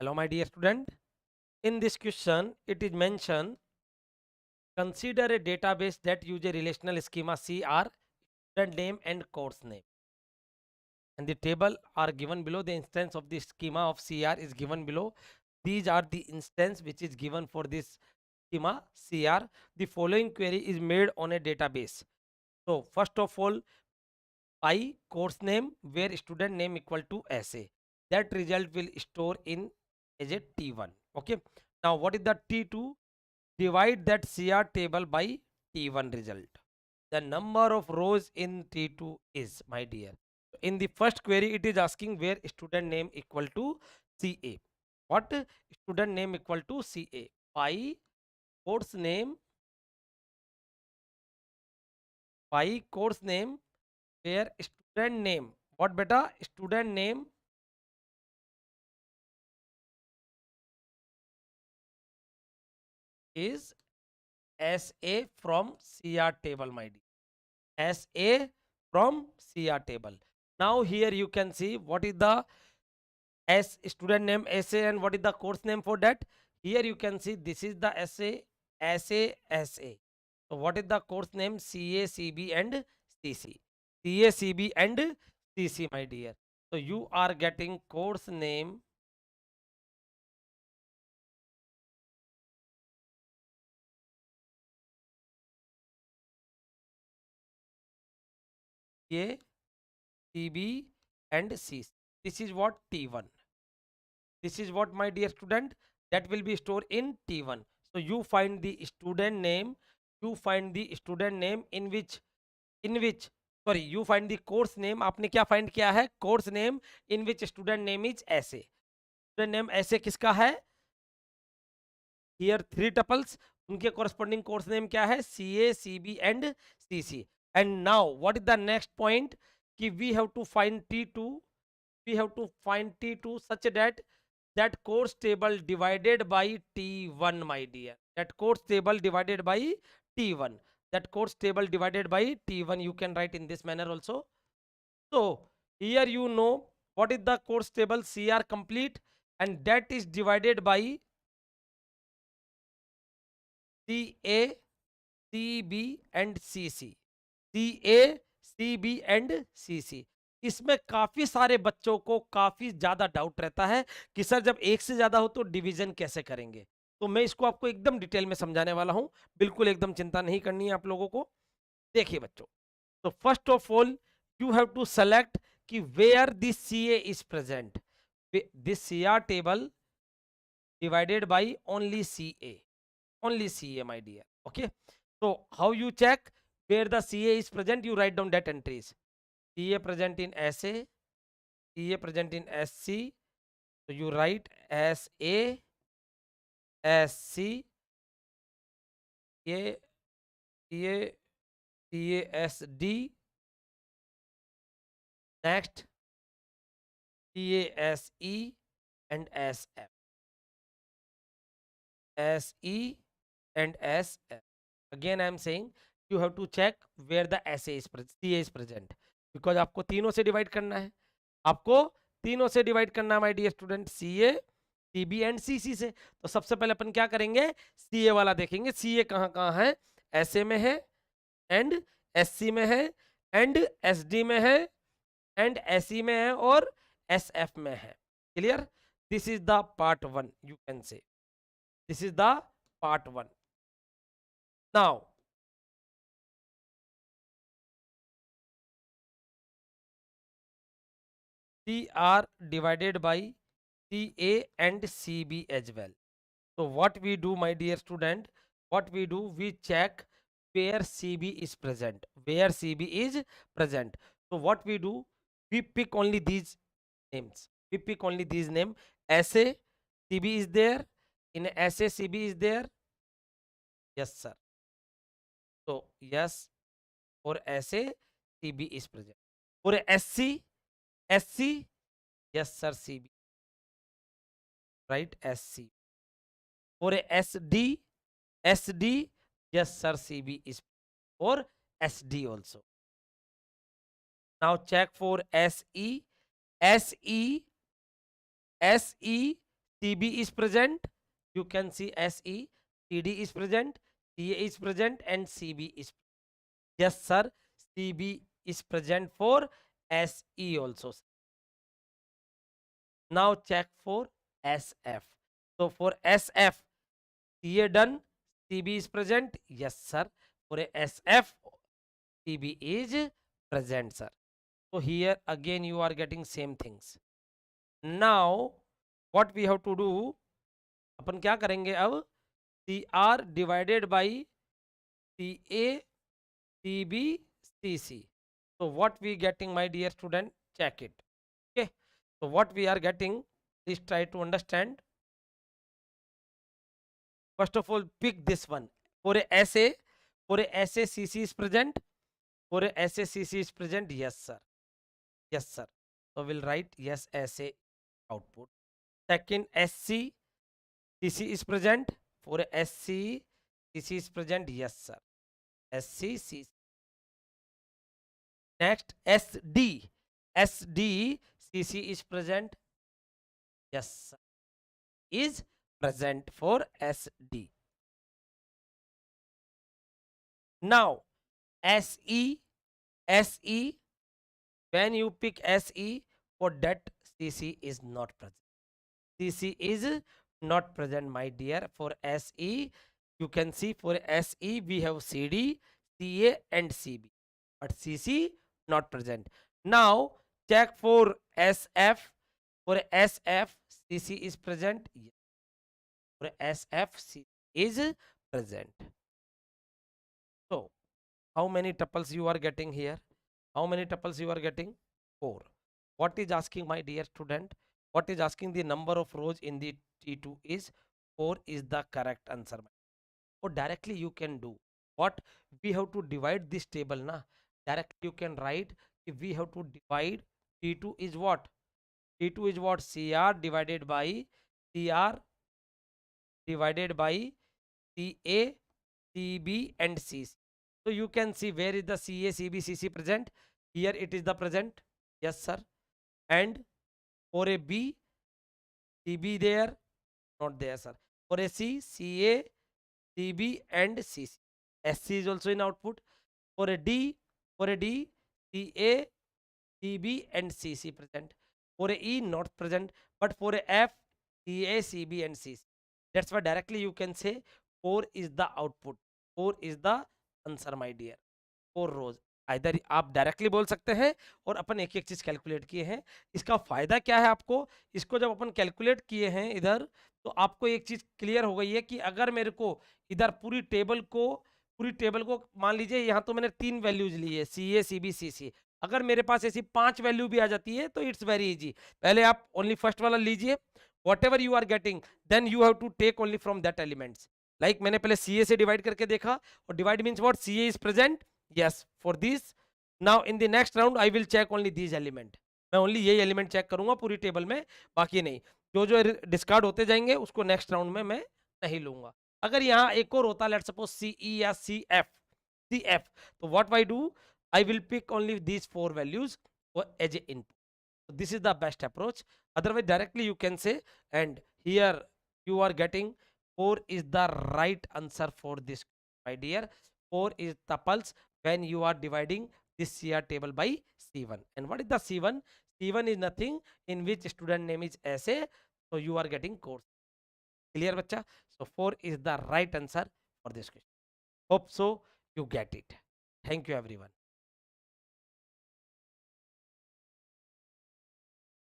Hello, my dear student. In this question, it is mentioned consider a database that use a relational schema CR, student name and course name. And the table are given below. The instance of the schema of CR is given below. These are the instance which is given for this schema CR. The following query is made on a database. So, first of all, by course name where student name equal to SA. That result will store in as a T1. Okay. Now, what is the T2? Divide that CR table by T1 result. The number of rows in T2 is, my dear. In the first query, it is asking where student name equal to CA. What? Student name equal to CA. By course name, where student name. What beta? Student name is SA from CR table, my dear. SA from CR table. Now here you can see what is the S student name SA and what is the course name for that. Here you can see this is the SA. So what is the course name? CA, CB and CC. CA, CB and CC, my dear. So you are getting course name A, CB and CC. This is what T1. This is what, my dear student, that will be stored in T1. So you find the student name, in which sorry, you find the course name. आपने क्या find किया है? Course name in which student name is ऐसे. Student name ऐसे किसका है? Here three tuples, उनके corresponding course name क्या है? CA, CB and CC. And now what is the next point? कि we have to find T2. We have to find T2 such that course table divided by T1, my dear. That course table divided by T1. That course table divided by T1 you can write in this manner also. So here you know what is the course table CR complete, and that is divided by CA, CB and CC. CA, CB and CC. इसमें काफी सारे बच्चों को काफी ज्यादा doubt रहता है कि सर जब एक से ज्यादा हो तो डिवीजन कैसे करेंगे। तो मैं इसको आपको एकदम डिटेल में समझाने वाला हूं। बिल्कुल एकदम चिंता नहीं करनी है आप लोगों को। देखिए बच्चों, तो first of all you have to select कि where this CA is present. This CR table divided by only CA, my dear. Okay, so how you check where the CA is present? You write down that entries. CA present in SA, CA present in SC. So you write SA, SC, CA, CA, CASD. Next, CASE and SF. SE and SF. Again, I am saying you have to check where the CA is present, because आपको तीनों से divide करना है। आपको तीनों से divide करना है my dear student, CA, CB and CC से। तो सबसे पहले अपन क्या करेंगे? CA वाला देखेंगे। CA कहाँ कहाँ है? SA में है, एंड SC में है, एंड SD में है, एंड SE में है, और SF में है। Clear? This is the part 1, you can say this is the part 1. Now CR divided by CA and CB as well. So what we do, my dear student, what we do, we check where CB is present, where CB is present. So what we do, we pick only these names, we pick only these name. SA CB is there, in SA CB is there. Yes sir. So yes, for SA CB is present. For SC, yes sir, CB, right? SC. For a SD, yes sir, CB is, or SD also. Now check for SE, SE, CB is present, you can see SE, CD is present, CA is present, and CB is present. Yes sir, CB is present for SE also. Now check for SF. So for SF, CA done, CB is present. Yes sir, for a SF, CB is present sir. So here again you are getting same things. Now what we have to do, अपन क्या करेंगे अब, CR divided by CA, CB, CC. So what we getting, my dear student, check it. Okay, so what we are getting, please try to understand. First of all, pick this one. For a SA, CC is present. For a SA, CC is present. Yes sir, yes sir. So we'll write yes SA output. Second, SC, CC is present. For a SC, CC is present. Yes sir, SC, CC. Next, SD, CC is present. Yes sir, is present for SD. Now SE, when you pick SE, for that CC is not present. CC is not present, my dear. For SE, you can see for SE we have CD, CA and CB, but CC not present. Now check for SF. For SF, CC is present. For SF, CC is present. So how many tuples you are getting here? How many tuples you are getting? 4. What is asking, my dear student? What is asking, the number of rows in the T2 is 4 is the correct answer. Or directly you can do what, we have to divide this table na. Directly you can write if we have to divide T2 is what? T2 is what? CR divided by CR divided by CA, CB and CC. So you can see where is the CA, CB, CC present. Here it is the present. Yes sir. And for a B, CB there, not there sir. For a C, CA, CB and CC. SC is also in output. For a D, CA, CB and CC present. For a E, not present. But for a F, CA, CB and CC. That's why directly you can say 4 is the output. 4 is the answer my dear. 4 rows. इधर आप directly बोल सकते हैं और अपन एक एक चीज calculate किए हैं. इसका फायदा क्या है आपको, इसको जब अपन कैलकुलेट किए हैं इधर, तो आपको एक चीज क्लियर हो गई है कि अगर मेरे को इधर पूरी टेबल को मान लीजिए, यहाँ तो मैंने 3 वैल्यूज ली है, सी ए, सी बी, सी सी. अगर मेरे पास ऐसी 5 वैल्यू भी आ जाती है तो इट्स वेरी इजी. पहले आप ओनली फर्स्ट वाला लीजिए, whatever you are getting, then you have to take only from that elements. Like मैंने पहले सी ए से डिवाइड करके देखा, और divide means what, C A is present. Yes, for this now in the next round I will check only these element. मैं only यही element check करूंगा पूरी टेबल में, बाकी नहीं. जो जो डिस्कार्ड होते जाएंगे उसको नेक्स्ट राउंड में मैं नहीं लूंगा. अगर यहाँ एक और होता, लेट सपोज सी ई या सी एफ, तो what I do, I will pick only these 4 values as a input. This is the best approach. Otherwise directly you can say, and here you are getting 4 is the right answer for this, my dear. 4 is tuples when you are dividing this CR table by C1. And what is the C1? C1 is nothing in which student name is SA, so you are getting course. Clear bacha? So 4 is the right answer for this question. Hope so you get it. Thank you everyone.